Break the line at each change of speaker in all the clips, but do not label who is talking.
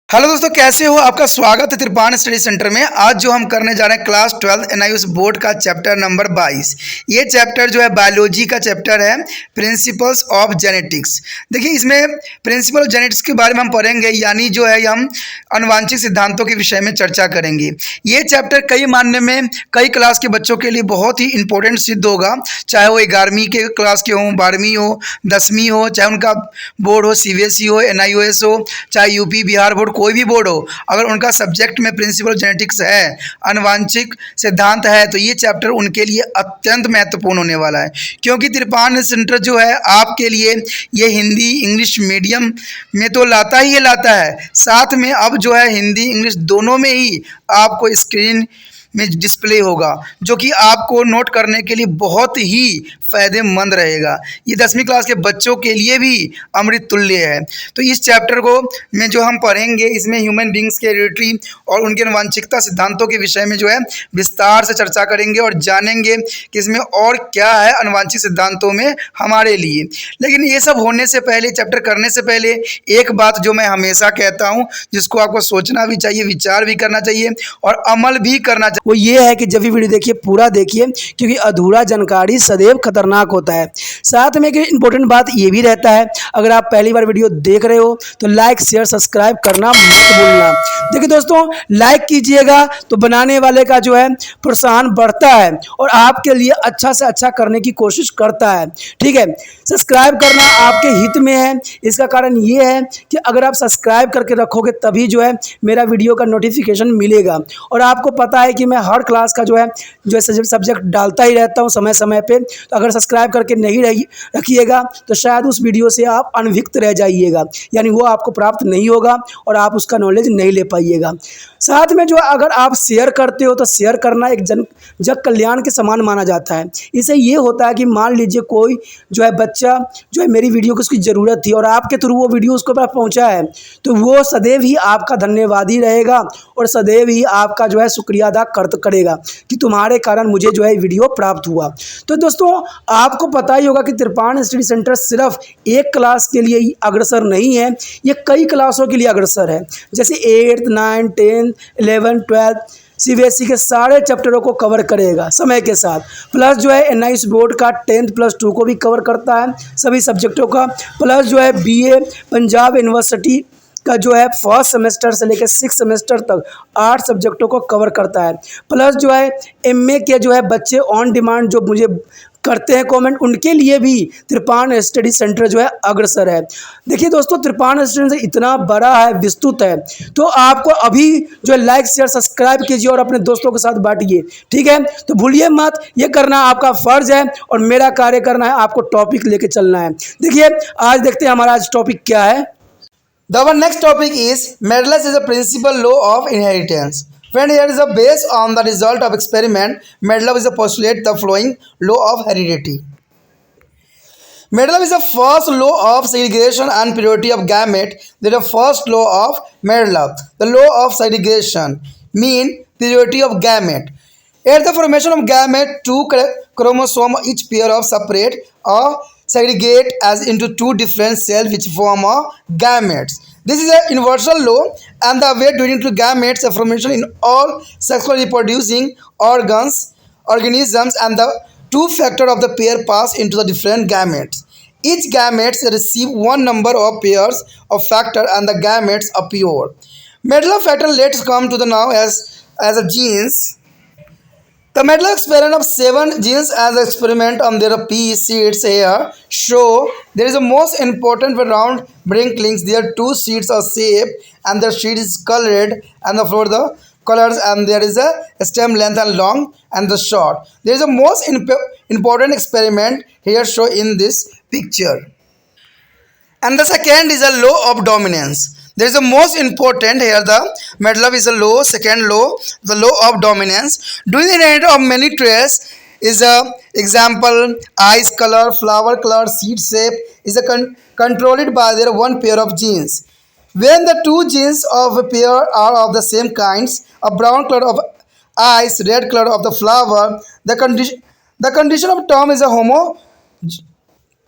Hello दोस्तों, कैसे हो? आपका स्वागत है त्रिपान स्टडी सेंटर में। आज जो हम करने जा रहे हैं क्लास 12 एनआईयूएस बोर्ड का चैप्टर नंबर 22। ये चैप्टर जो है बायोलॉजी का चैप्टर है, प्रिंसिपल्स ऑफ जेनेटिक्स। देखिए, इसमें प्रिंसिपल ऑफ जेनेटिक्स के बारे में हम पढ़ेंगे, यानी जो है हम आनुवांशिक सिद्धांतों के विषय में चर्चा करेंगे। ये चैप्टर कई मानने में कई क्लास के बच्चों के लिए बहुत ही इंपॉर्टेंट सिद्ध होगा, चाहे वो 11वीं के क्लास के हों, 12वीं हो, 10वीं हो, चाहे उनका बोर्ड हो सीबीएसई हो, एनआईओएस हो, चाहे यूपी बिहार बोर्ड कोई भी बोर्ड हो। अगर उनका सब्जेक्ट में प्रिंसिपल जेनेटिक्स है, आनुवांशिक सिद्धांत है, तो ये चैप्टर उनके लिए अत्यंत महत्वपूर्ण होने वाला है, क्योंकि त्रिपान सेंटर जो है आपके लिए ये हिंदी इंग्लिश मीडियम में तो लाता ही लाता है, साथ में अब जो है हिंदी इंग्लिश दोनों में ही आपको स्क्रीन में डिस्प्ले होगा, जो कि आपको नोट करने के लिए बहुत ही फ़ायदेमंद रहेगा। ये 10वीं क्लास के बच्चों के लिए भी अमृत तुल्य है। तो इस चैप्टर को में जो हम पढ़ेंगे, इसमें ह्यूमन बींग्स के हेरिडिटी और उनके आनुवंशिकता सिद्धांतों के विषय में जो है विस्तार से चर्चा करेंगे और जानेंगे कि इसमें और क्या है आनुवंशिक सिद्धांतों में हमारे लिए। लेकिन ये सब होने से पहले, चैप्टर करने से पहले एक बात जो मैं हमेशा कहता हूँ, जिसको आपको सोचना भी चाहिए, विचार भी करना चाहिए और अमल भी करना चाहिए, वो ये है कि जब भी वीडियो देखिए पूरा देखिए, क्योंकि अधूरा जानकारी सदैव खतरनाक होता है। साथ में एक इम्पोर्टेंट बात ये भी रहता है, अगर आप पहली बार वीडियो देख रहे हो तो लाइक शेयर सब्सक्राइब करना मत भूलना। देखिए दोस्तों, लाइक कीजिएगा तो बनाने वाले का जो है प्रोत्साहन बढ़ता है और आपके लिए अच्छा से अच्छा करने की कोशिश करता है। ठीक है, सब्सक्राइब करना आपके हित में है। इसका कारण ये है कि अगर आप सब्सक्राइब करके रखोगे तभी जो है मेरा वीडियो का नोटिफिकेशन मिलेगा। और आपको पता है कि मैं हर क्लास का जो है सब्जेक्ट डालता ही रहता हूँ समय समय पे। तो अगर सब्सक्राइब करके नहीं रखिएगा तो शायद उस वीडियो से आप अनभिज्ञ रह जाइएगा, यानी वो आपको प्राप्त नहीं होगा और आप उसका नॉलेज नहीं ले पाइएगा। साथ में जो अगर आप शेयर करते हो तो शेयर करना एक जग कल्याण के समान माना जाता है। इससे ये होता है कि मान लीजिए कोई जो है बच्चा जो है मेरी वीडियो को उसकी ज़रूरत थी और आपके थ्रू वो वीडियो उसको पास पहुंचा है, तो वो सदैव ही आपका धन्यवादी रहेगा और सदैव ही आपका जो है शुक्रिया अदा करेगा कि तुम्हारे कारण मुझे जो है वीडियो प्राप्त हुआ। तो दोस्तों, आपको पता ही होगा कि त्रिपान स्टडी सेंटर सिर्फ एक क्लास के लिए ही अग्रसर नहीं है, ये कई क्लासों के लिए अग्रसर है। जैसे 8th 9th 10th 11th 12th CBSE के सारे चैप्टरों को कवर करेगा समय के साथ। प्लस जो है एनआईएस बोर्ड का 10th+2 को भी कवर करता है, सभी सब्जेक्टों का। प्लस जो है बीए पंजाब यूनिवर्सिटी का जो है फर्स्ट सेमेस्टर से लेकर 6th सेमेस्टर तक 8 सब्जेक्टों को कवर करता है। प्लस जो है एमए के जो है बच्चे ऑन डिमांड जो मुझे करते हैं कमेंट, उनके लिए भी त्रिपान स्टडी सेंटर जो है अग्रसर है। देखिए दोस्तों, त्रिपान स्टडी सेंटर इतना बड़ा है, विस्तृत है, तो आपको अभी जो है लाइक शेयर सब्सक्राइब कीजिए और अपने दोस्तों के साथ बांटिए। ठीक है, तो भूलिए मत, ये करना आपका फर्ज है और मेरा कार्य करना है, आपको टॉपिक लेके चलना है। देखिए, आज देखते हैं हमारा आज टॉपिक क्या है। Our next topic is Mendele's is a principal law of inheritance. Friend, here is a based on the result of experiment. Mendeleev is a postulate the following law of heredity. Mendeleev is the first law of segregation and priority of gamete. There is the first law of Mendeleev. The law of segregation mean priority of gamete. At the formation of gamete, two chromosomes each pair of separate or segregate as into two different cells which form a gametes. This is an universal law and the way during to gametes formation in all sexually reproducing organisms, and the two factor of the pair pass into the different gametes. Each gametes receive one number of pairs of factor and the gametes appear. Mendeleev factor let's come to the now as a genes. The Mendeleev experiment of 7 genes as an experiment on their pea seeds here show there is a most important round brink links. There 2 seeds are shaped and the seed is colored and the floor the colors, and there is a stem length and long and the short. There is a most important experiment here show in this picture. And the second is a law of dominance. There is a most important here, the Mendeleev is a law, second law, the law of dominance. Doing the inheritance of many traits is a example, eyes color, flower color, seed shape is a controlled by their one pair of genes. When the two genes of a pair are of the same kinds, a brown color of eyes, red color of the flower, the condition of term is a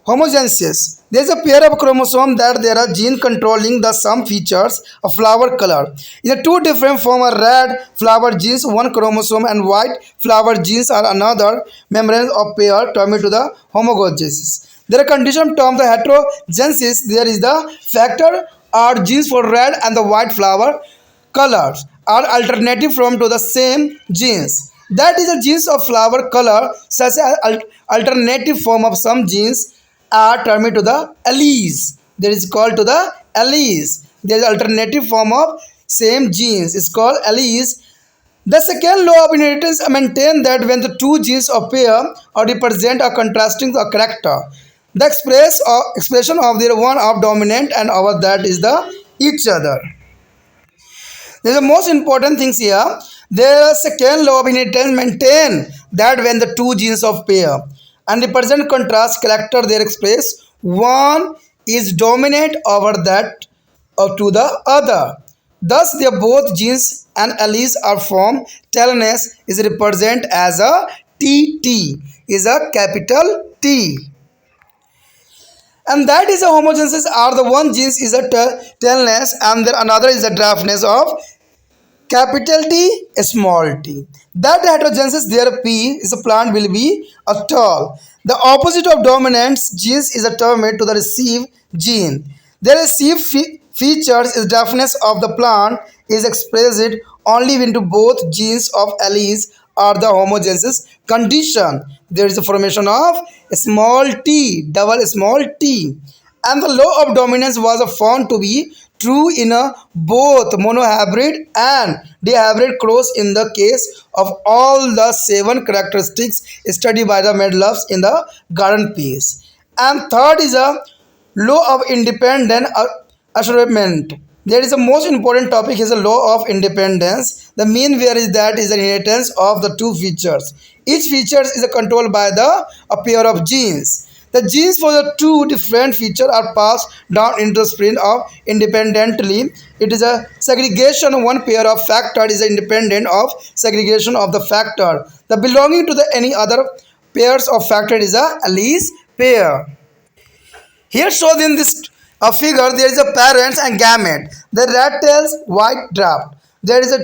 homogenesis. There is a pair of chromosome that there are gene controlling the some features of flower color. In the two different form are red flower genes, one chromosome, and white flower genes are another membrane of pair termed to the homogenesis. There are condition termed the heterogenesis. There is the factor are genes for red and the white flower colors are alternative from to the same genes. That is the genes of flower color such as alternative form of some genes are termed to the alleles. That is called to the alleles. There is alternative form of same genes is called alleles. The second law of inheritance maintains that when the two genes appear or represent a contrasting a character, the expression of their one of dominant and our that is the each other. There is the most important things here. The second law of inheritance maintain that when the two genes of pair and represent contrast character they express one is dominant over that or to the other. Thus, their both genes and alleles are formed. Telomeres is represent as a TT is a capital T. And that is a homogenesis are the one genes is a tailness and then another is the draftness of capital T small t. That heterogenesis there P is a plant will be a tall. The opposite of dominant genes is a term to the receive gene. The receive features is deafness of the plant is expressed only when to both genes of alleles are the homogenesis condition. There is a formation of small t, double small t. And the law of dominance was found to be true in both monohybrid and dihybrid cross in the case of all the 7 characteristics studied by the Medloves in the garden piece. And third is a law of independent assortment. There is the most important topic is the law of independence. The mean where is that is the inheritance of the two features. Each feature is controlled by a pair of genes. The genes for the two different features are passed down into the sprint of independently. It is a segregation. One pair of factor is independent of segregation of the factor. The belonging to the any other pairs of factor is a alleles pair. Here shown in this figure, there is a parents and gamete. The rat tails white draft. There is a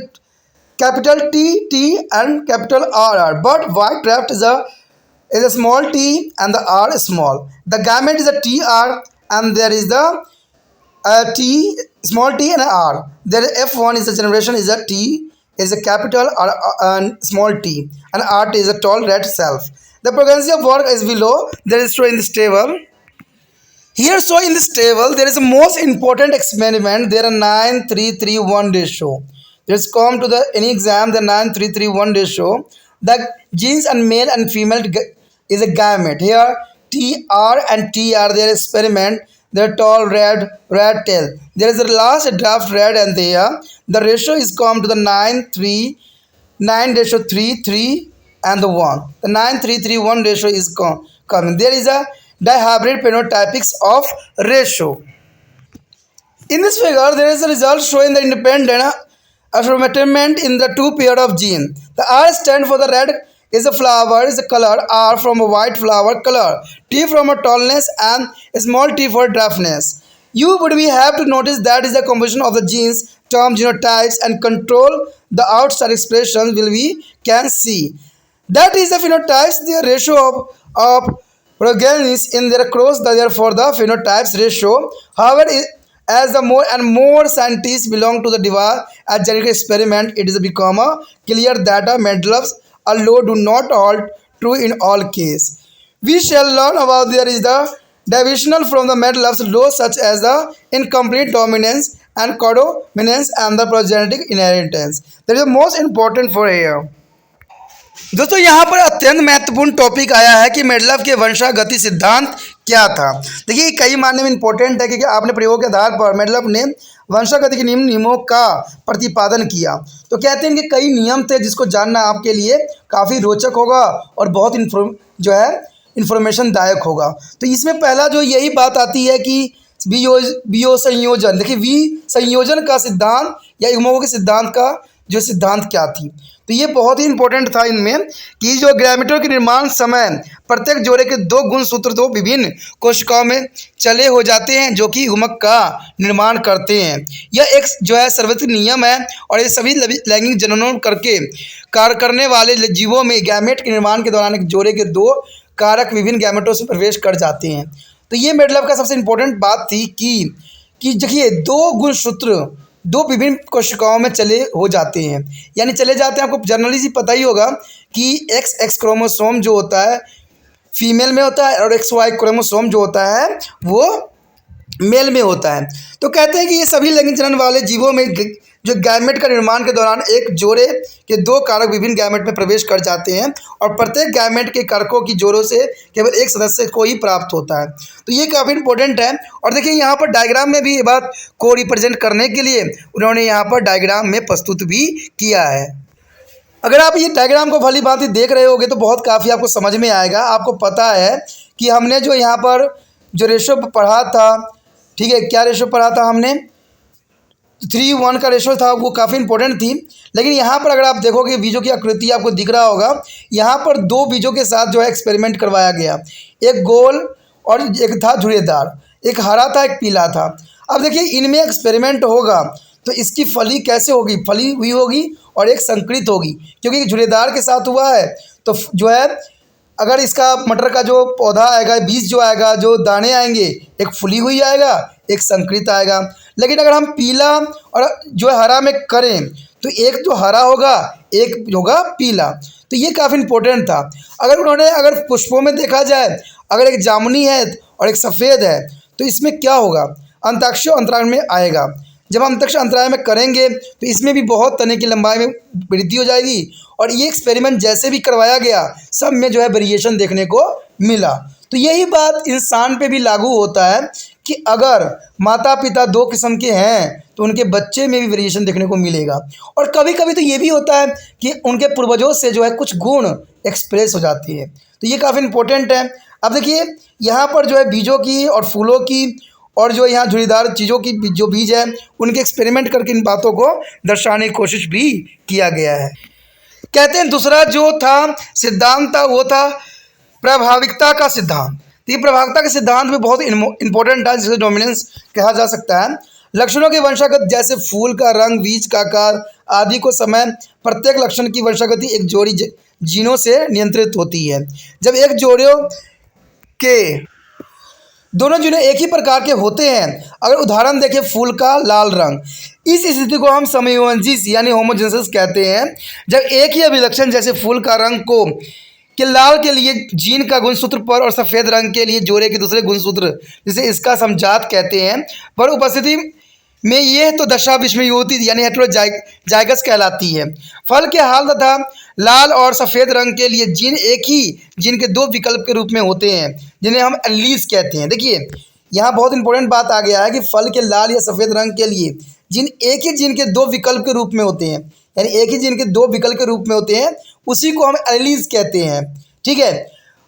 capital T, T and capital R. But white draft is a small t and the R is small. The gamete is a TR and there is the T, small t and R. There F1 is the generation is a T is a capital R and small t and R is a tall red self. The pregnancy of work is below. There is shown in this table. Here so in this table there is a most important experiment. There are 9:3:1 ratio. Let's come to the any exam the 9:3:1 ratio. The genes and male and female is a gamete. Here TR and TR their experiment. They're tall red tail. There is a last draft red and there. The ratio is come to the 9:3:3 and the 1. The 9:3:1 ratio is coming. There is a dihybrid phenotypics of ratio. In this figure, there is a result showing the independent assortment in the two pair of gene. The R stand for the red is a flower is a color, R from a white flower color, T from a tallness and small t for draftness. You would be have to notice that is the composition of the genes, term genotypes and control the outside expressions will be can see. That is the phenotypes, the ratio of progenies in their cross, therefore the phenotypes ratio. However, as the more and more scientists belong to the device as genetic experiment, it is become clear that Medloves law do not hold true in all cases. We shall learn about there is the divisional from the Medloves law such as the incomplete dominance and codominance and the progenetic inheritance. That is the most important for here. दोस्तों यहाँ पर अत्यंत महत्वपूर्ण topic आया है कि मेडलव के वंशागति सिद्धांत क्या था। देखिए कई मायने में इंपॉर्टेंट है क्योंकि आपने प्रयोग के आधार पर मेडलव ने वंशागति के नियमों का प्रतिपादन किया। तो कहते हैं कि कई नियम थे जिसको जानना आपके लिए काफ़ी रोचक होगा और बहुत इन्फॉर्मेशन दायक होगा। तो इसमें पहला जो यही बात आती है कि वियो संयोजन। देखिए वी संयोजन का सिद्धांत या युग्मकों के सिद्धांत का जो सिद्धांत क्या थी। तो ये बहुत ही इंपॉर्टेंट था इनमें कि जो गैमेटों के निर्माण समय प्रत्येक जोड़े के दो गुणसूत्र दो विभिन्न कोशिकाओं में चले हो जाते हैं जो कि युग्मक का निर्माण करते हैं। यह एक जो है सर्वत्र नियम है और ये सभी लैंगिक जननों करके कार्य करने वाले जीवों में गैमेट के निर्माण के दौरान एक जोड़े के दो कारक विभिन्न गैमेटों से प्रवेश कर जाते हैं। तो ये मेडलव का सबसे इम्पोर्टेंट बात थी कि देखिए दो गुणसूत्र दो विभिन्न कोशिकाओं में चले हो जाते हैं, यानी चले जाते हैं। आपको जनरली सी पता ही होगा कि एक्स क्रोमोसोम जो होता है फीमेल में होता है और XY क्रोमोसोम जो होता है वो मेल में होता है। तो कहते हैं कि ये सभी लैंगिक जनन वाले जीवों में जो गैमेट का निर्माण के दौरान एक जोड़े के दो कारक विभिन्न गैमेट में प्रवेश कर जाते हैं और प्रत्येक गैमेट के कारकों की जोड़ों से केवल एक सदस्य को ही प्राप्त होता है। तो ये काफ़ी इंपॉर्टेंट है। और देखिए यहाँ पर डायग्राम में भी ये बात को रिप्रेजेंट करने के लिए उन्होंने यहाँ पर डायग्राम में प्रस्तुत भी किया है। अगर आप ये डायग्राम को भली भांति देख रहे होगे तो बहुत काफ़ी आपको समझ में आएगा। आपको पता है कि हमने जो यहाँ पर जो रेशो पढ़ा था, ठीक है, क्या रेशो पढ़ा था हमने, 3:1 का रेशो था, वो काफ़ी इंपॉर्टेंट थी। लेकिन यहाँ पर अगर आप देखोगे बीजों की आकृति आपको दिख रहा होगा, यहाँ पर दो बीजों के साथ जो है एक्सपेरिमेंट करवाया गया, एक गोल और एक था झुर्रीदार, एक हरा था एक पीला था। अब देखिए इनमें एक्सपेरिमेंट होगा तो इसकी फली कैसे होगी, फली हुई होगी और एक संकरित होगी, क्योंकि झुर्रीदार के साथ हुआ है तो जो है अगर इसका मटर का जो पौधा आएगा, बीज जो आएगा, जो दाने आएंगे, एक फुली हुई आएगा एक संकरित आएगा। लेकिन अगर हम पीला और जो हरा में करें तो एक तो हरा होगा एक होगा पीला। तो ये काफ़ी इंपॉर्टेंट था। अगर पुष्पों में देखा जाए, अगर एक जामुनी है और एक सफ़ेद है तो इसमें क्या होगा, अंतरिक्ष अंतराल में आएगा। जब हम अंतरिक्ष अंतराल में करेंगे तो इसमें भी बहुत तने की लंबाई में वृद्धि हो जाएगी और ये एक्सपेरिमेंट जैसे भी करवाया गया सब में जो है वेरिएशन देखने को मिला। तो यही बात इंसान पे भी लागू होता है कि अगर माता पिता दो किस्म के हैं तो उनके बच्चे में भी वेरिएशन देखने को मिलेगा। और कभी कभी तो ये भी होता है कि उनके पूर्वजों से जो है कुछ गुण एक्सप्रेस हो जाती है। तो ये काफ़ी इंपॉर्टेंट है। अब देखिए यहाँ पर जो है बीजों की और फूलों की और जो यहाँ झुर्रीदार चीज़ों की जो बीज है उनके एक्सपेरिमेंट करके इन बातों को दर्शाने की कोशिश भी किया गया है। कहते हैं दूसरा जो था सिद्धांत था वो था प्रभाविकता का सिद्धांत। तो ये प्रभाविकता के सिद्धांत में बहुत इंपॉर्टेंट है, जिसे डोमिनेंस कहा जा सकता है। लक्षणों के वंशागत जैसे फूल का रंग, बीज का आकार आदि को समय प्रत्येक लक्षण की वंशागति एक जोड़ी जीनों से नियंत्रित होती है। जब एक जोड़ियों के दोनों जीनों एक ही प्रकार के होते हैं, अगर उदाहरण देखें फूल का लाल रंग, इस स्थिति को हम समयोजिस यानी होमोजेनेसिस कहते हैं। जब एक ही अभिलक्षण जैसे फूल का रंग को कि लाल के लिए जीन का गुणसूत्र पर और सफ़ेद रंग के लिए जोड़े के दूसरे गुणसूत्र जिसे इसका समजात कहते हैं पर उपस्थिति में यह तो दशा विषमयुति यानी हेटेरोजाइगस कहलाती है। फल के हाल तथा लाल और सफ़ेद रंग के लिए जीन एक ही जीन के दो विकल्प के रूप में होते हैं जिन्हें हम एलील्स कहते हैं। देखिए यहाँ बहुत इंपॉर्टेंट बात आ गया है कि फल के लाल या सफ़ेद रंग के लिए जीन एक ही जीन के दो विकल्प के रूप में होते हैं, यानी एक ही जीन के दो विकल्प के रूप में होते हैं, उसी को हम एलील्स कहते हैं। ठीक है।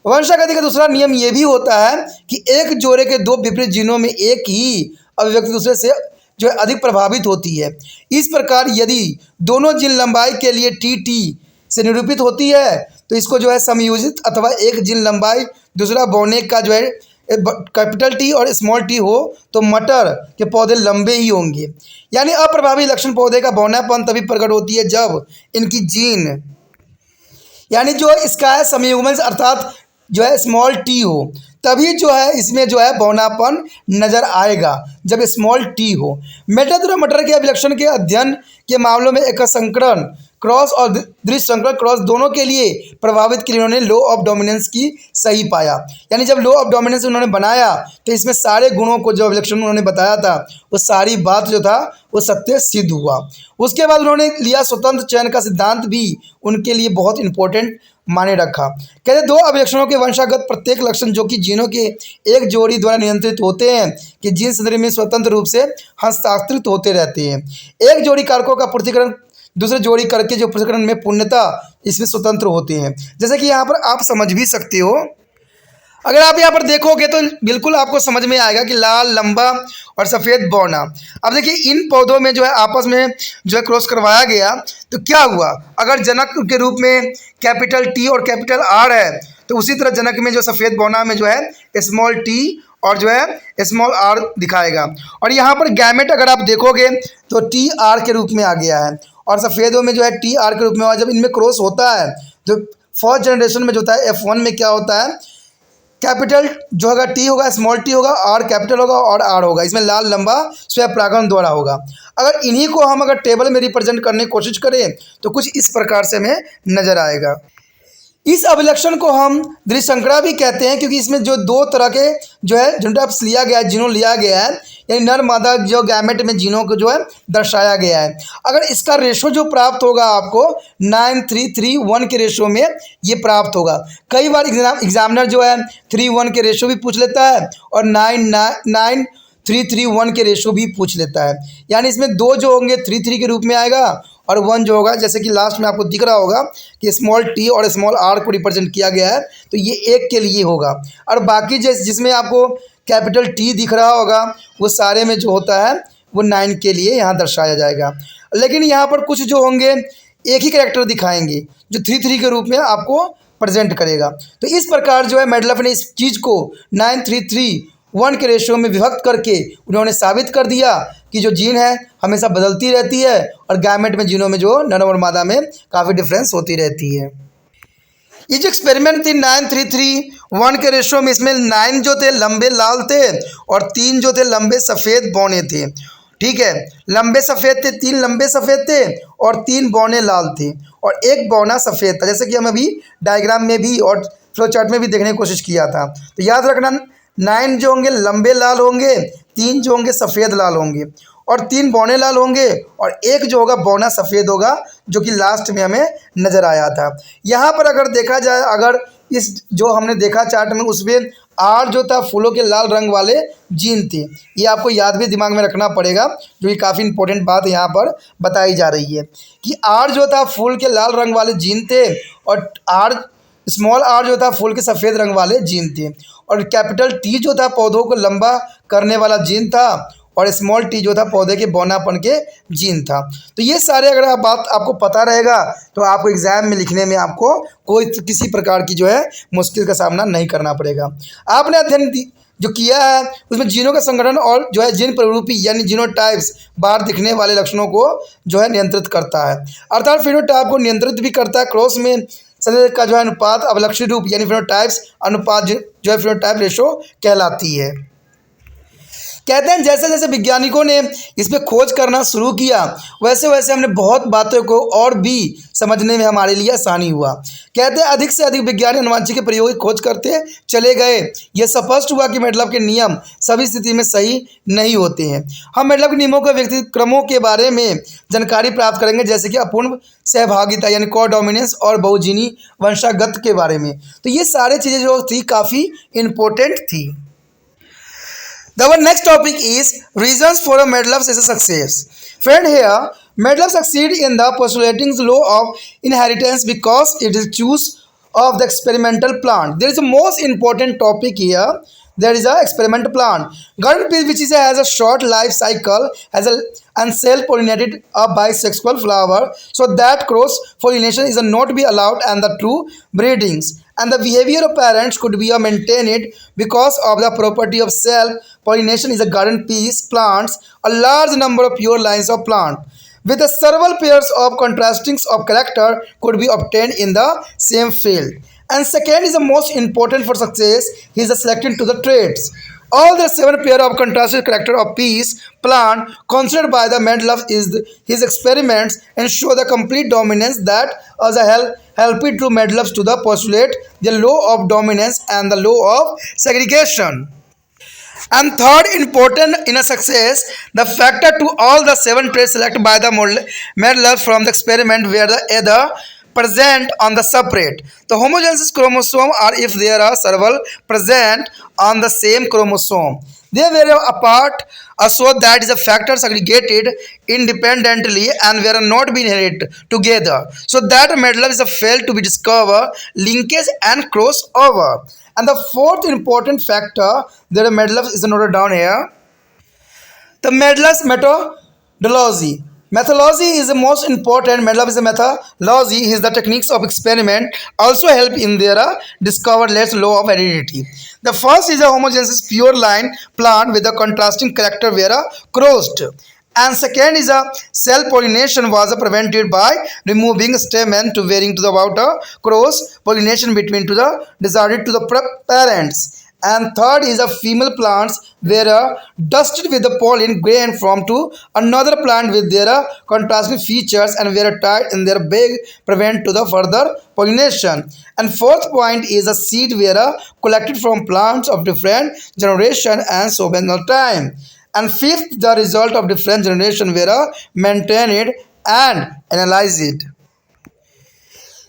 वंशागति का दूसरा नियम ये भी होता है कि एक जोड़े के दो विपरीत जीनों में एक ही अभिव्यक्ति दूसरे से जो है अधिक प्रभावित होती है। इस प्रकार यदि दोनों जीन लंबाई के लिए TT से निरूपित होती है तो इसको जो है समयोजित अथवा एक जीन लंबाई दूसरा बौनेक का जो है कैपिटल T और स्मॉल t हो तो मटर के पौधे लंबे ही होंगे। यानी अप्रभावी लक्षण पौधे का बौनापन तभी प्रकट होती है जब इनकी जीन यानी जो इसका है समयुग्मन अर्थात जो है स्मॉल t हो, तभी जो है इसमें जो है बौनापन नज़र आएगा जब स्मॉल t हो। मेटादुरा मटर के अभिलक्षण के अध्ययन के मामलों में एक संकरण क्रॉस और दृश्य संकरण क्रॉस दोनों के लिए प्रभावित के लिए उन्होंने लो ऑफ डोमिनेंस की सही पाया। यानी जब लो ऑफ डोमिनेंस उन्होंने बनाया तो इसमें सारे गुणों को जो अभिलक्षण उन्होंने बताया था वो सारी बात जो था वो सत्य सिद्ध हुआ। उसके बाद उन्होंने लिया स्वतंत्र चयन का सिद्धांत भी उनके लिए बहुत इंपॉर्टेंट माने रखा। कहते दो अभिलक्षणों के वंशागत प्रत्येक लक्षण जो कि जीनों के एक जोड़ी द्वारा नियंत्रित होते हैं कि जीन संदर्भ में स्वतंत्र रूप से हस्तांतरित होते रहते हैं। एक जोड़ी कारकों का पृथक्करण दूसरे जोड़ी करके जो पृथक्करण में पूर्णता इसमें स्वतंत्र होते हैं। जैसे कि यहाँ पर आप समझ भी सकते हो, अगर आप यहाँ पर देखोगे तो बिल्कुल आपको समझ में आएगा कि लाल, लंबा और सफ़ेद बौना। अब देखिए इन पौधों में जो है आपस में जो है क्रॉस करवाया गया, तो क्या हुआ, अगर जनक के रूप में कैपिटल टी और कैपिटल आर है, तो उसी तरह जनक में जो सफ़ेद बौना में जो है स्मॉल टी और जो है स्मॉल आर दिखाएगा। और यहाँ पर गैमेट अगर आप देखोगे तो टी आर के रूप में आ गया है, और सफ़ेदों में जो है टी आर के रूप में हुआ। जब इनमें क्रॉस होता है तो फर्स्ट जनरेशन में जो होता है F1 में क्या होता है, कैपिटल जो होगा टी होगा, स्मॉल टी होगा, आर कैपिटल होगा और आर होगा। इसमें लाल, लंबा स्वयं परागण द्वारा होगा। अगर इन्हीं को हम अगर टेबल में रिप्रेजेंट करने की कोशिश करें तो कुछ इस प्रकार से हमें नजर आएगा। इस अभिलक्षण को हम द्विसंकरा भी कहते हैं, क्योंकि इसमें जो दो तरह के जो है जीनोटाइप्स लिया गया है, जीनों लिया गया है, यानी नर मादा जो गैमेट में जीनों को जो है दर्शाया गया है। अगर इसका रेशो जो प्राप्त होगा आपको 9:3:1 के रेशो में ये प्राप्त होगा। कई बार एग्जामिनर जो है 3:1 के रेशो भी पूछ लेता है और 9:3:1 के रेशो भी पूछ लेता है। यानी इसमें दो जो होंगे 3:3 के रूप में आएगा, और 1 जो होगा, जैसे कि लास्ट में आपको दिख रहा होगा कि स्मॉल टी और स्मॉल आर को रिप्रेजेंट किया गया है, तो ये 1 के लिए होगा। और बाकी जिसमें आपको कैपिटल टी दिख रहा होगा वो सारे में जो होता है वो 9 के लिए यहाँ दर्शाया जाएगा। लेकिन यहाँ पर कुछ जो होंगे एक ही कैरेक्टर दिखाएंगे जो 3:3 के रूप में आपको प्रेजेंट करेगा। तो इस प्रकार जो है मेडलफ ने इस चीज़ को 9:3:1 के रेशियो में विभक्त करके उन्होंने साबित कर दिया कि जो जीन है हमेशा बदलती रहती है, और गैमेट में जीनों में जो नर और मादा में काफ़ी डिफरेंस होती रहती है। ये जो एक्सपेरिमेंट थी 9:3:1 के रेशो में, इसमें 9 जो थे लंबे लाल थे और 3 जो थे लंबे सफ़ेद बौने थे। ठीक है, लंबे सफ़ेद थे, 3 लंबे सफ़ेद थे और 3 बौने लाल थे, और 1 बौना सफ़ेद था, जैसे कि हम अभी डायग्राम में भी और फ्लो चार्ट में भी देखने की कोशिश किया था। तो याद रखना 9 जो होंगे लंबे लाल होंगे, 3 जो होंगे सफ़ेद लाल होंगे और 3 बौने लाल होंगे, और 1 जो होगा बौना सफ़ेद होगा, जो कि लास्ट में हमें नज़र आया था। यहाँ पर अगर देखा जाए, अगर इस जो हमने देखा चार्ट में, उसमें आर जो था फूलों के लाल रंग वाले जीन थे। ये आपको याद भी दिमाग में रखना पड़ेगा, जो कि काफ़ी इंपॉर्टेंट बात यहाँ पर बताई जा रही है कि आर जो था फूल के लाल रंग वाले जीन थे, और आर स्मॉल आर जो था फूल के सफ़ेद रंग वाले जीन थे, और कैपिटल टी जो था पौधों को लंबा करने वाला जीन था, और स्मॉल टी जो था पौधे के बौनापन के जीन था। तो ये सारे अगर बात आपको पता रहेगा तो आपको एग्ज़ाम में लिखने में आपको कोई किसी प्रकार की जो है मुश्किल का सामना नहीं करना पड़ेगा। आपने अध्ययन जो किया है उसमें जीनों का संगठन और जो है जीन प्ररूपी यानी जीनोटाइप्स बाहर दिखने वाले लक्षणों को जो है नियंत्रित करता है, अर्थात फिनोटाइप को नियंत्रित भी करता है। क्रॉस में संदेश का जो है अनुपात अभिलक्षित रूप यानी फिनोटाइप्स अनुपात जो है फिनोटाइप रेशो कहलाती है। कहते हैं जैसे जैसे वैज्ञानिकों ने इस पर खोज करना शुरू किया, वैसे वैसे हमने बहुत बातों को और भी समझने में हमारे लिए आसानी हुआ। कहते हैं अधिक से अधिक वैज्ञानिक अनुवांशिक के प्रयोग की खोज करते चले गए। यह स्पष्ट हुआ कि मेडलफ के नियम सभी स्थिति में सही नहीं होते हैं। हम मेडलफ के नियमों के व्यक्तिगत क्रमों के बारे में जानकारी प्राप्त करेंगे, जैसे कि अपूर्ण सहभागिता यानी कोडोमिनेंस और बहुजीनी वंशागत के बारे में। तो ये सारी चीज़ें जो थी काफ़ी इम्पोर्टेंट थी। Our next topic is reasons for a Medloff is a success. Friend, here Medloff succeed in the postulating law of inheritance because it is choose of the experimental plant. There is a most important topic here. There is a experimental plant. Garden peas, which has a short life cycle, has a and self-pollinated a bisexual flower, so that cross pollination is not be allowed and the true breedings. And the behavior of parents could be maintained because of the property of self-pollination is a garden peas plants a large number of pure lines of plant with the several pairs of contrastings of character could be obtained in the same field. And second is the most important for success, he is selected to the traits. All the 7 pair of contrasted character of peas plant considered by the Medloff is his experiments ensure the complete dominance that as a help it to Medloff to the postulate the law of dominance and the law of segregation. And third important in a success, the factor to all the 7 traits selected by the Medloff from the experiment were the either present on the separate. The homogeneous chromosome are if there are several present on the same chromosome. They were apart, so that is a factor segregated independently and were not being inherited together. So that Medlock is a failed to be discovered linkage and crossover. And the fourth important factor that Medlock is noted down here, the Medlock's methodology. Methodology is the most important. Medlock is a methodology. Is the techniques of experiment also help in their discovered less law of heredity. The first is a homogeneous pure line plant with a contrasting character were crossed. And second is a cell pollination was prevented by removing stamen to varying to the about a cross pollination between to the desired to the parents. And third is a female plants were dusted with the pollen grain from to another plant with their contrasting features and were tied in their bag prevent to the further pollination. And fourth point is a seed were collected from plants of different generation and so on time. And fifth, the result of different generation were maintained and analyzed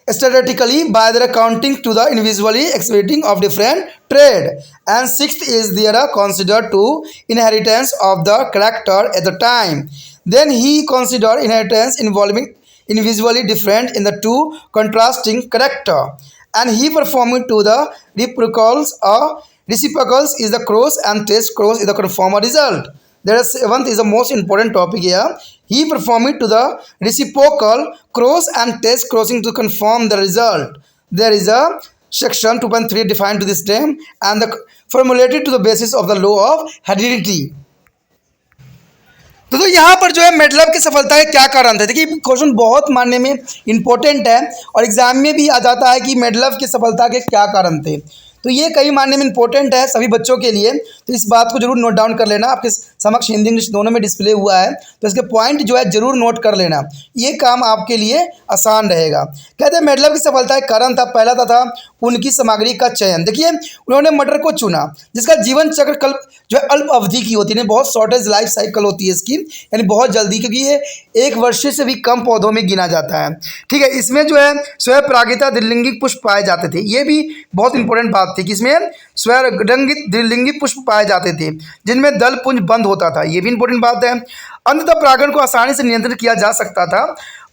statistically by their accounting to the individually exhibiting of different trade. And sixth is their considered to inheritance of the character at the time. Then he considered inheritance involving individually different in the two contrasting character. And he performed to the reciprocals is the cross and test cross is the conformer result. There is seventh is the most important topic here. He performed to the reciprocal cross and test crossing to confirm the result. There is a section 2.3 defined to this term and the formulated to the basis of the law of heredity. तो यहाँ पर जो है मेडलव की सफलता के क्या कारण थे। देखिए क्वेश्चन बहुत मानने में इंपॉर्टेंट है और एग्जाम में भी आ जाता है कि मेडलव की सफलता के क्या कारण थे। तो ये कई मानने में इंपॉर्टेंट है सभी बच्चों के लिए, तो इस बात को जरूर नोट डाउन कर लेना। आपके समक्ष हिंदी इंग्लिश दोनों में डिस्प्ले हुआ है, तो इसके पॉइंट जो है जरूर नोट कर लेना, ये काम आपके लिए आसान रहेगा। कहते हैं मेडलव की सफलता का कारण था, पहला था उनकी सामग्री का चयन। देखिए उन्होंने मटर को चुना जिसका जीवन चक्र कल्प जो है अल्प अवधि की होती है, बहुत शॉर्टेज लाइफ साइकिल होती है इसकी, यानी बहुत जल्दी, क्योंकि ये 1 वर्ष से भी कम पौधों में गिना जाता है। ठीक है, इसमें जो है स्वयंपरागिता द्विलिंगी पुष्प पाए जाते थे, ये भी बहुत इंपॉर्टेंट बात थी कि इसमें स्वयंरंगित द्विलिंगी पुष्प पाए जाते थे जिनमें दल पुंज बंद होता था, ये भी इंपॉर्टेंट बात है। अंततः परागण को आसानी से नियंत्रित किया जा सकता था।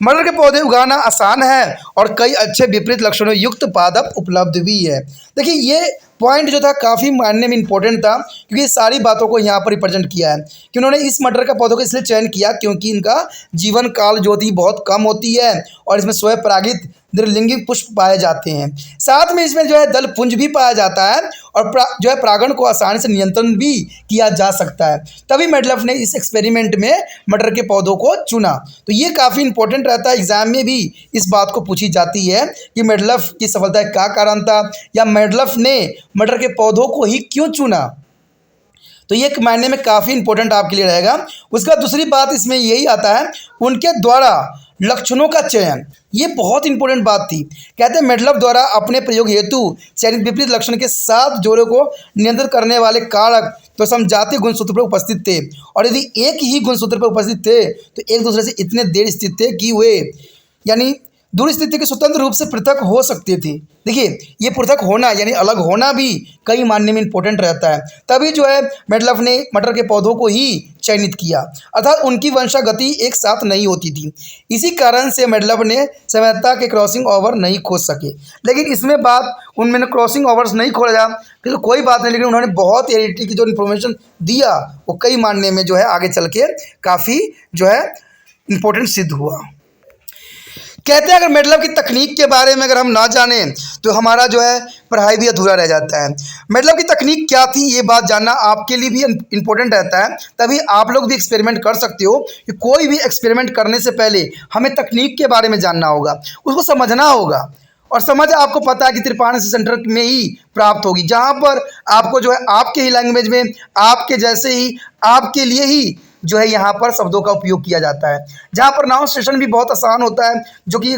मटर के पौधे उगाना आसान है और कई अच्छे विपरीत लक्षणों युक्त पादप उपलब्ध भी है। देखिए ये पॉइंट जो था काफ़ी मानने में इंपॉर्टेंट था, क्योंकि ये सारी बातों को यहाँ पर रिप्रेजेंट किया है कि उन्होंने इस मटर का पौधों को इसलिए चयन किया क्योंकि इनका जीवन काल जो होती बहुत कम होती है और इसमें स्वयं परागित द्विलिंगी पुष्प पाए जाते हैं। साथ में इसमें जो है दल पुंज भी पाया जाता है और जो है परागण को आसानी से नियंत्रण भी किया जा सकता है। तभी मेडलफ ने इस एक्सपेरिमेंट में मटर के पौधों को चुना। तो ये काफ़ी इंपॉर्टेंट रहता है, एग्जाम में भी इस बात को पूछी जाती है कि मेडलफ की सफलता का क्या कारण था या मेडलफ ने मटर के पौधों को ही क्यों चुना। तो ये एक मायने में काफ़ी इंपॉर्टेंट आपके लिए रहेगा। उसका दूसरी बात इसमें यही आता है उनके द्वारा लक्षणों का चयन, ये बहुत इंपॉर्टेंट बात थी। कहते हैं मेडलफ द्वारा अपने प्रयोग हेतु चयनित विपरीत लक्षण के 7 जोड़ों को नियंत्रित करने वाले कारक तो समजातीय गुणसूत्र पर उपस्थित थे, और यदि एक ही गुणसूत्र पर उपस्थित थे तो एक दूसरे से इतने देर स्थित थे कि वे यानी दूर स्थिति के स्वतंत्र रूप से पृथक हो सकते थे। देखिए ये पृथक होना यानी अलग होना भी कई मानने में इंपॉर्टेंट रहता है। तभी जो है मेडलफ ने मटर के पौधों को ही चयनित किया, अर्थात उनकी वंशागति एक साथ नहीं होती थी। इसी कारण से मेडलफ ने समयता के क्रॉसिंग ओवर नहीं खोज सके। लेकिन इसमें बात उनमें क्रॉसिंग ओवर्स नहीं खोजा तो कोई बात नहीं, लेकिन उन्होंने बहुत हेरिडिटी की जो इन्फॉर्मेशन दिया वो कई मानने में जो है आगे चल के काफ़ी जो है इम्पोर्टेंट सिद्ध हुआ। कहते हैं अगर मेडलफ की तकनीक के बारे में अगर हम ना जानें तो हमारा जो है पढ़ाई भी अधूरा रह जाता है। मेडलफ की तकनीक क्या थी ये बात जानना आपके लिए भी इम्पोर्टेंट रहता है, तभी आप लोग भी एक्सपेरिमेंट कर सकते हो। कि कोई भी एक्सपेरिमेंट करने से पहले हमें तकनीक के बारे में जानना होगा, उसको समझना होगा, और समझ आपको पता है कि त्रिपाण सेंटर में ही प्राप्त होगी, जहाँ पर आपको जो है आपके ही लैंग्वेज में आपके जैसे ही आपके लिए ही जो है यहाँ पर शब्दों का उपयोग किया जाता है, जहाँ प्रोनाउंसिएशन भी बहुत आसान होता है, जो कि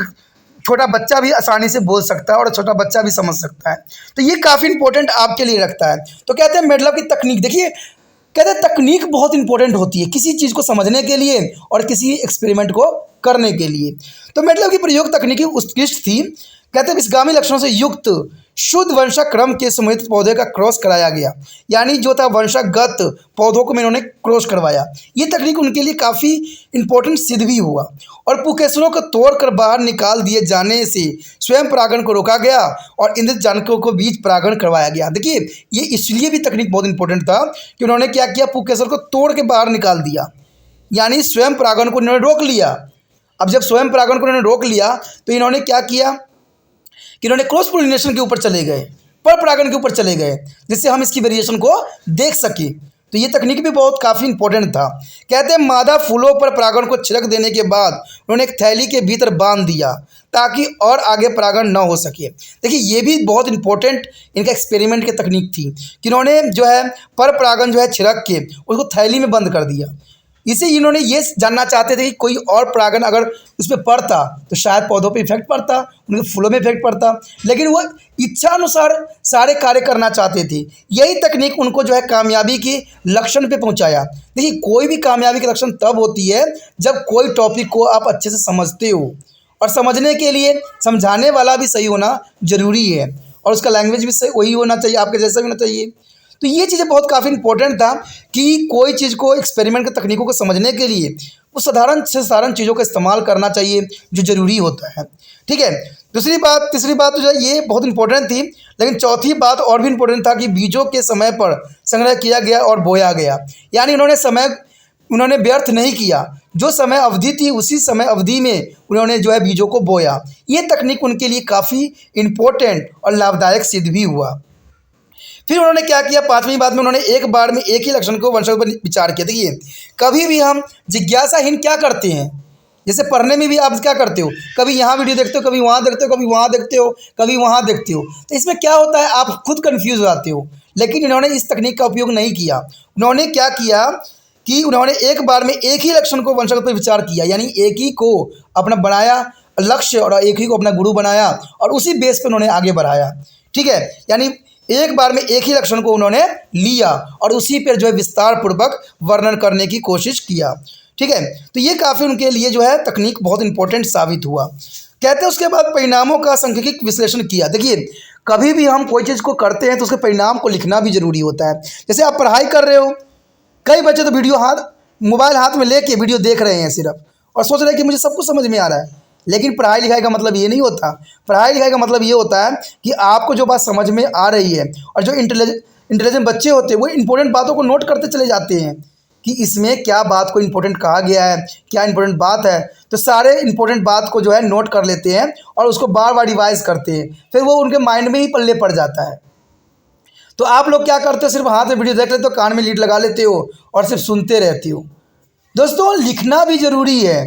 छोटा बच्चा भी आसानी से बोल सकता है और छोटा बच्चा भी समझ सकता है। तो ये काफ़ी इंपॉर्टेंट आपके लिए रखता है। तो कहते हैं मेडलफ की तकनीक, देखिए कहते हैं तकनीक बहुत इंपॉर्टेंट होती है किसी चीज़ को समझने के लिए और किसी एक्सपेरिमेंट को करने के लिए। तो मतलब कि प्रयोग तकनीकी उत्कृष्ट थी। कहते हैं विषगामी लक्षणों से युक्त शुद्ध वंशाक्रम के समुचित पौधे का क्रॉस कराया गया, यानी जो था वंशागत पौधों को इन्होंने क्रॉस करवाया। ये तकनीक उनके लिए काफ़ी इंपॉर्टेंट सिद्ध भी हुआ और पुकेसरों को तोड़कर बाहर निकाल दिए जाने से स्वयं परागण को रोका गया और इंद्रित जानकों को बीज परागण करवाया गया। देखिए ये इसलिए भी तकनीक बहुत इंपॉर्टेंट था कि उन्होंने क्या किया, पुकेसर को तोड़ के बाहर निकाल दिया, यानी स्वयं परागण को इन्होंने रोक लिया। अब जब स्वयं परागण को इन्होंने रोक लिया तो इन्होंने क्या किया कि इन्होंने क्रॉस पोलिनेशन के ऊपर चले गए, पर परागण के ऊपर चले गए, जिससे हम इसकी वेरिएशन को देख सकें। तो ये तकनीक भी बहुत काफ़ी इंपॉर्टेंट था। कहते हैं मादा फूलों पर परागण को छिड़क देने के बाद उन्होंने एक थैली के भीतर बांध दिया ताकि और आगे परागण न हो सके। देखिए ये भी बहुत इंपॉर्टेंट इनका एक्सपेरिमेंट की तकनीक थी कि इन्होंने जो है पर परागण जो है छिड़क के उसको थैली में बंद कर दिया। इसे इन्होंने ये जानना चाहते थे कि कोई और परागण अगर उस पर पड़ता तो शायद पौधों पे इफेक्ट पड़ता, उनके फूलों में इफेक्ट पड़ता, लेकिन वो इच्छानुसार सारे कार्य करना चाहते थे। यही तकनीक उनको जो है कामयाबी के लक्षण पे पहुंचाया। देखिए कोई भी कामयाबी के लक्षण तब होती है जब कोई टॉपिक को आप अच्छे से समझते हो, और समझने के लिए समझाने वाला भी सही होना ज़रूरी है और उसका लैंग्वेज भी सही वही होना चाहिए, आपके जैसा भी होना चाहिए। तो ये चीज़ें बहुत काफ़ी इंपॉर्टेंट था कि कोई चीज़ को एक्सपेरिमेंट के तकनीकों को समझने के लिए वो साधारण से साधारण चीज़ों का इस्तेमाल करना चाहिए जो ज़रूरी होता है। ठीक है, तीसरी बात तो जो है ये बहुत इंपॉर्टेंट थी, लेकिन चौथी बात और भी इंपॉर्टेंट था कि बीजों के समय पर संग्रह किया गया और बोया गया, यानी उन्होंने व्यर्थ नहीं किया। जो समय अवधि थी उसी समय अवधि में उन्होंने जो है बीजों को बोया। ये तकनीक उनके लिए काफ़ी इम्पोर्टेंट और लाभदायक सिद्ध भी हुआ। फिर उन्होंने क्या किया, पांचवीं बात में उन्होंने एक बार में एक ही लक्षण को वंशज पर विचार किया। देखिए कभी भी हम जिज्ञासाहीन क्या करते हैं, जैसे पढ़ने में भी आप क्या करते हो, कभी यहाँ वीडियो देखते हो, कभी वहाँ देखते हो, कभी वहाँ देखते हो, कभी वहाँ देखते हो, तो इसमें क्या होता है आप खुद कन्फ्यूज हो जाते हो। लेकिन इन्होंने इस तकनीक का उपयोग नहीं किया। उन्होंने क्या किया कि उन्होंने एक बार में एक ही लक्षण को वंशज पर विचार किया, यानी एक ही को अपना बनाया लक्ष्य और एक ही को अपना गुरु बनाया और उसी बेस पर उन्होंने आगे बढ़ाया। ठीक है, यानी एक बार में एक ही लक्षण को उन्होंने लिया और उसी पर जो है विस्तार पूर्वक वर्णन करने की कोशिश किया। ठीक है, तो ये काफ़ी उनके लिए जो है तकनीक बहुत इंपॉर्टेंट साबित हुआ। कहते हैं उसके बाद परिणामों का सांख्यिकीय विश्लेषण किया। देखिए कभी भी हम कोई चीज़ को करते हैं तो उसके परिणाम को लिखना भी जरूरी होता है। जैसे आप पढ़ाई कर रहे हो, कई बच्चे तो मोबाइल हाथ में लेके वीडियो देख रहे हैं सिर्फ और सोच रहे हैं कि मुझे सब कुछ समझ में आ रहा है, लेकिन पढ़ाई लिखाई का मतलब ये नहीं होता। पढ़ाई लिखाई का मतलब ये होता है कि आपको जो बात समझ में आ रही है, और जो इंटेलिजेंट बच्चे होते हैं वो इंपॉर्टेंट बातों को नोट करते चले जाते हैं कि इसमें क्या बात को इंपॉर्टेंट कहा गया है, क्या इंपॉर्टेंट बात है, तो सारे इंपॉर्टेंट बात को जो है नोट कर लेते हैं और उसको बार बार रिवाइज करते हैं, फिर वो उनके माइंड में ही पल्ले पड़ जाता है। तो आप लोग क्या करते हो, सिर्फ हाथ में वीडियो देख लेते हो, कान में लीड लगा लेते हो और सिर्फ सुनते रहते हो। दोस्तों लिखना भी ज़रूरी है,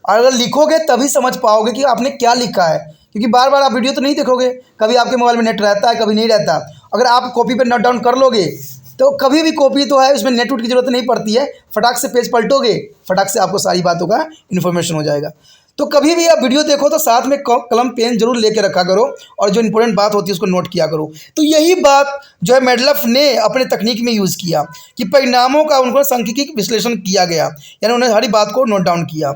और अगर लिखोगे तभी समझ पाओगे कि आपने क्या लिखा है, क्योंकि बार बार आप वीडियो तो नहीं देखोगे, कभी आपके मोबाइल में नेट रहता है, कभी नहीं रहता। अगर आप कॉपी पर नोट डाउन कर लोगे तो कभी भी कॉपी तो है उसमें नेट की ज़रूरत नहीं पड़ती है, फटाक से पेज पलटोगे, फटाक से आपको सारी बातों का इन्फॉर्मेशन हो जाएगा। तो कभी भी आप वीडियो देखो तो साथ में कलम पेन जरूर लेके रखा करो और जो इंपॉर्टेंट बात होती है उसको नोट किया करो। तो यही बात जो है मेडलफ ने अपने तकनीक में यूज़ किया कि परिणामों का उनको सांख्यिकीय विश्लेषण किया गया, यानी उन्होंने हरी बात को नोट डाउन किया।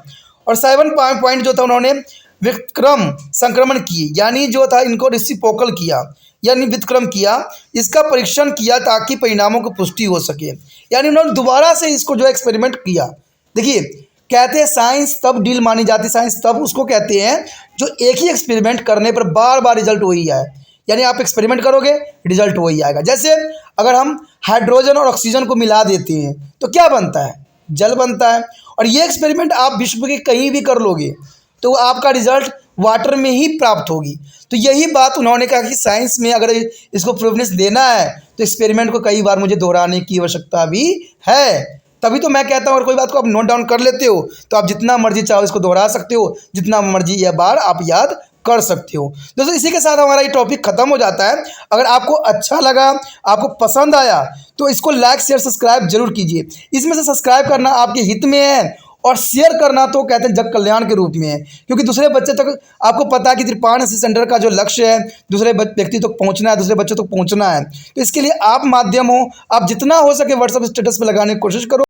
और 7 पॉइंट जो था उन्होंने व्युत्क्रम संक्रमण किए, यानी जो था इनको रेसिप्रोकल किया, यानी व्युत्क्रम किया, इसका परीक्षण किया ताकि परिणामों की पुष्टि हो सके, यानी उन्होंने दोबारा से इसको जो एक्सपेरिमेंट किया। देखिए कहते हैं साइंस तब डील मानी जाती, साइंस तब उसको कहते हैं जो एक ही एक्सपेरिमेंट करने पर बार बार रिजल्ट वही आए, यानी आप एक्सपेरिमेंट करोगे रिजल्ट वही आएगा। जैसे अगर हम हाइड्रोजन और ऑक्सीजन को मिला देते हैं तो क्या बनता है, जल बनता है, और ये एक्सपेरिमेंट आप विश्व के कहीं भी कर लोगे तो आपका रिजल्ट वाटर में ही प्राप्त होगी। तो यही बात उन्होंने कहा कि साइंस में अगर इसको प्रूवनेस देना है तो एक्सपेरिमेंट को कई बार मुझे दोहराने की आवश्यकता भी है। तभी तो मैं कहता हूँ अगर कोई बात को आप नोट डाउन कर लेते हो तो आप जितना मर्जी चाहो इसको दोहरा सकते हो, जितना मर्जी यह बार आप याद कर सकते हो। दोस्तों इसी के साथ हमारा ये टॉपिक खत्म हो जाता है। अगर आपको अच्छा लगा, आपको पसंद आया तो इसको लाइक शेयर सब्सक्राइब जरूर कीजिए। इसमें से सब्सक्राइब करना आपके हित में है और शेयर करना तो कहते हैं जग कल्याण के रूप में है, क्योंकि दूसरे बच्चे तक आपको पता है कि त्रिपाण एसएससी सेंटर का जो लक्ष्य है दूसरे व्यक्ति तक पहुंचना है, दूसरे बच्चों तक पहुंचना है। तो इसके लिए आप माध्यम हो, आप जितना हो सके व्हाट्सएप स्टेटस पर लगाने की कोशिश करो।